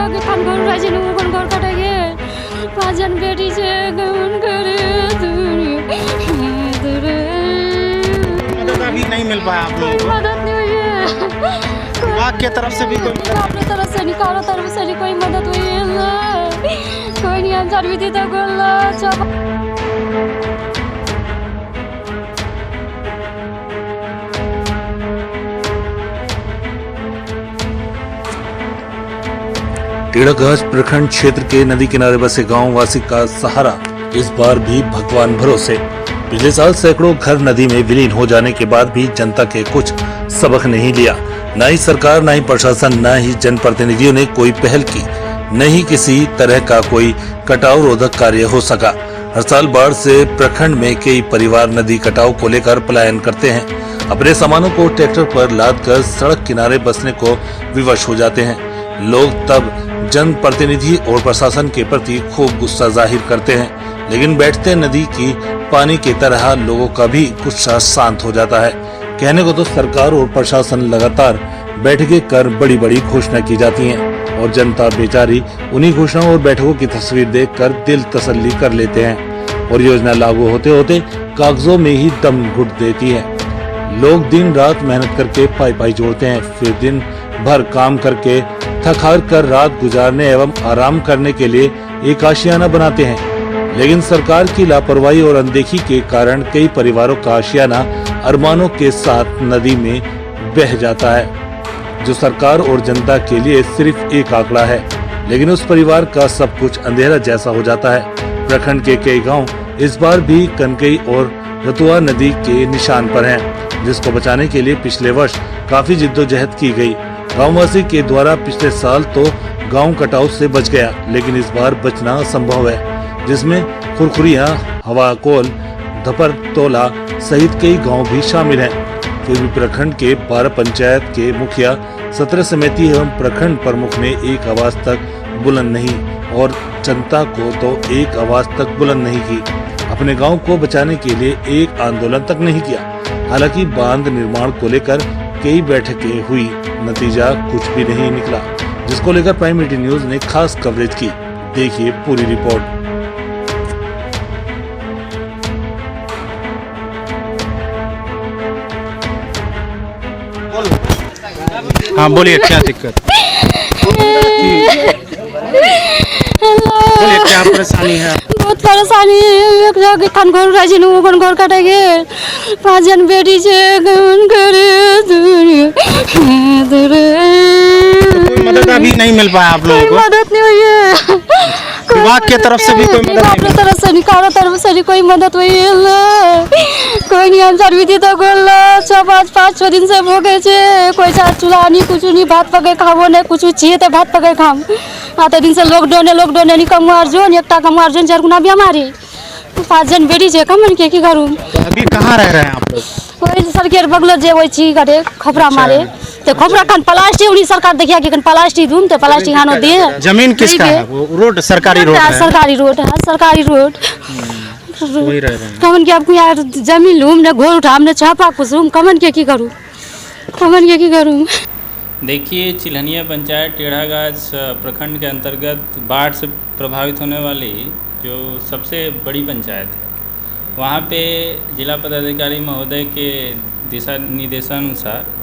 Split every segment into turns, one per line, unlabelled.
जाके खान घर राजी नु कोन घर कटेगे 5 जन बेटी छे गमन करे
मदद अभी नहीं मिल पाया आप लोगों को?
मदद नहीं हुई है।
विभाग की तरफ से भी कोई मदद?
अपनी तरफ से निकालो, तरफ से कोई मदद हुई है कोई नहीं आंसर भी दी तो गोला
टेढ़ागाछ प्रखंड क्षेत्र के नदी किनारे बसे गांव वासी का सहारा इस बार भी भगवान भरोसे। पिछले साल सैकड़ों घर नदी में विलीन हो जाने के बाद भी जनता के कुछ सबक नहीं लिया। न ही सरकार, न ही प्रशासन, न ही जनप्रतिनिधियों ने कोई पहल की, न ही किसी तरह का कोई कटाव रोधक कार्य हो सका। हर साल बाढ़ से प्रखंड में कई परिवार नदी कटाव को लेकर पलायन करते हैं। अपने सामानों को ट्रैक्टर पर लाद कर सड़क किनारे बसने को विवश हो जाते हैं। लोग तब जनप्रतिनिधि और प्रशासन के प्रति खूब गुस्सा जाहिर करते हैं, लेकिन बैठते नदी की पानी की तरह लोगों का भी गुस्सा शांत हो जाता है। कहने को तो सरकार और प्रशासन लगातार बैठकें कर बड़ी बड़ी घोषणा की जाती हैं और जनता बेचारी उन्हीं घोषणाओं और बैठकों की तस्वीर देखकर दिल तसल्ली कर लेते हैं और योजना लागू होते होते कागजों में ही दम घुट देती है। लोग दिन रात मेहनत करके पाई जोड़ते हैं, फिर दिन भर काम करके थक हार कर रात गुजारने एवं आराम करने के लिए एक आशियाना बनाते हैं। लेकिन सरकार की लापरवाही और अनदेखी के कारण कई परिवारों का आशियाना अरमानों के साथ नदी में बह जाता है, जो सरकार और जनता के लिए सिर्फ एक आंकड़ा है, लेकिन उस परिवार का सब कुछ अंधेरा जैसा हो जाता है। प्रखंड के कई गांव इस बार भी कनकई और रतुआ नदी के निशान पर हैं, जिसको बचाने के लिए पिछले वर्ष काफी जिद्दोजहद की गई। गांववासी के द्वारा पिछले साल तो गांव कटाव से बच गया, लेकिन इस बार बचना असंभव है, जिसमें खुरखुरिया, हवाकोल, धपरतोला सहित कई गांव भी शामिल हैं। फिर भी प्रखंड के 12 पंचायत के मुखिया, 17 समिति एवं प्रखंड प्रमुख ने एक आवाज तक बुलंद नहीं और जनता को तो एक आवाज तक बुलंद नहीं की। अपने गांव को बचाने के लिए एक आंदोलन तक नहीं किया। हालांकि बांध निर्माण को लेकर कई बैठकें हुई, नतीजा कुछ भी नहीं निकला, जिसको लेकर प्राइम मीडिया न्यूज ने खास कवरेज की। देखिए पूरी रिपोर्ट।
हाँ बोलिए, क्या दिक्कत? बोलिए, क्या परेशानी है?
बहुत परेशानी है। एक जाके खान घर राजी नु कोन घर कटेगे 5 जन बेटी छे गमन करे
कोई मदद अभी नहीं मिल पाया आप लोगों को?
मदद नहीं हुई है।
विभाग की तरफ से भी कोई मदद नहीं
अपनी तरफ से निकालो, तरफ से कोई मदद हुई है कोई नहीं आंसर भी दी तो गोला 5-6 दिन से भोगे छे। कोई सा चूल्हा नहीं, कुछ नहीं, भात पके खाबो नहीं, कुछ चाहिए तो भात पके खाम। आते दिन से लॉकडाउन नहीं कमुआर जो एकटा कमुआर जो जरगुना भी हमारी 5 जन बेटी छे कमन के की करूं।
तो अभी कहाँ रह रहे हैं आप लोग?
ओइ सरकार बगल जे होय छी गडे खपरा मारे ते खपरा खान प्लास्टिक उनी सरकार देखिया कि प्लास्टिक दूम ते प्लास्टिक हानो दे।
जमीन किसका है? वो रोड सरकारी रोड है?
सरकारी रोड है, सरकारी रोड।
वही रह रहे हैं।
कमन के आपको यार जमीन लूम ने घोर उठा हमने छापा कुसुम कमन के की करूं, कमन के की करूं।
देखिए, चिल्हनिया पंचायत टेढ़ागाछ प्रखंड के अंतर्गत बाढ़ से प्रभावित होने वाली जो सबसे बड़ी पंचायत है, वहाँ पे जिला पदाधिकारी महोदय के दिशा निर्देशानुसार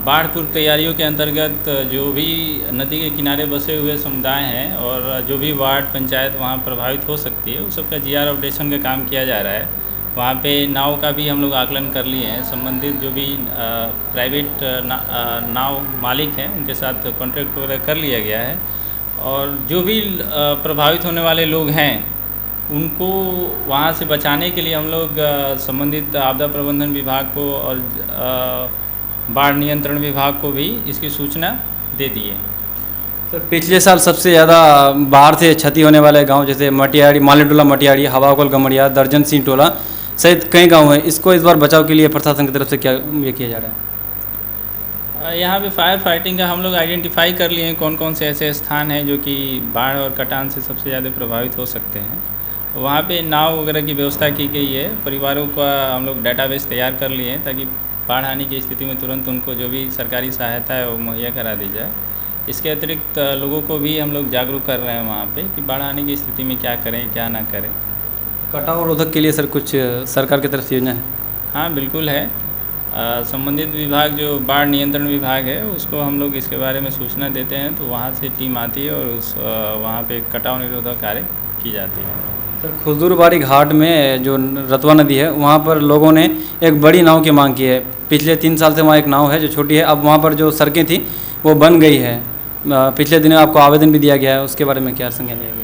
बाढ़ पूर्व तैयारियों के अंतर्गत जो भी नदी के किनारे बसे हुए समुदाय हैं और जो भी वार्ड पंचायत वहाँ प्रभावित हो सकती है, उस सबका GR अपडेशन का काम किया जा रहा है। वहाँ पे नाव का भी हम लोग आकलन कर लिए हैं। संबंधित जो भी प्राइवेट नाव मालिक हैं उनके साथ कॉन्ट्रैक्ट वगैरह कर लिया गया है और जो भी प्रभावित होने वाले लोग हैं उनको वहाँ से बचाने के लिए हम लोग संबंधित आपदा प्रबंधन विभाग को और बाढ़ नियंत्रण विभाग को भी इसकी सूचना दे दी है।
सर, पिछले साल सबसे ज़्यादा बाढ़ से क्षति होने वाले गांव जैसे मटियाड़ी, मालेटोला मटियाड़ी, हवाकोल गमड़िया, दर्जन सिंह टोला सहित कई गांव हैं, इसको इस बार बचाव के लिए प्रशासन की तरफ से क्या ये किया जा रहा है?
यहाँ पे फायर फाइटिंग का हम लोग आइडेंटिफाई कर लिए हैं कौन कौन से ऐसे स्थान हैं जो कि बाढ़ और कटान से सबसे ज़्यादा प्रभावित हो सकते हैं। वहाँ पे नाव वगैरह की व्यवस्था की गई है। परिवारों का हम लोग डाटाबेस तैयार कर लिए हैं ताकि बाढ़ आने की स्थिति में तुरंत उनको जो भी सरकारी सहायता है वो मुहैया करा दी जाए। इसके अतिरिक्त लोगों को भी हम लोग जागरूक कर रहे हैं वहाँ पे कि बाढ़ आने की स्थिति में क्या करें क्या ना करें।
कटाव रोधक के लिए सर कुछ सरकार की तरफ से योजना है?
हाँ बिल्कुल है। संबंधित विभाग जो बाढ़ नियंत्रण विभाग है उसको हम लोग इसके बारे में सूचना देते हैं तो वहाँ से टीम आती है और उस वहाँ पे कटाव निरोधक कार्य की जाती है।
सर खुजूरबाड़ी घाट में जो रतवा नदी है वहाँ पर लोगों ने एक बड़ी नाव की मांग की है। पिछले 3 साल से वहाँ एक नाव है जो छोटी है, अब वहाँ पर जो सड़कें थी वो बन गई है। पिछले दिनों आपको आवेदन भी दिया गया है, उसके बारे में क्या संज्ञान लिया गया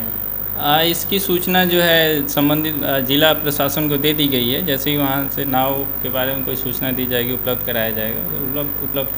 है?
इसकी सूचना जो है संबंधित जिला प्रशासन को दे दी गई है। जैसे ही वहाँ से नाव के बारे में कोई सूचना दी जाएगी उपलब्ध कराया जाएगा, उपलब्ध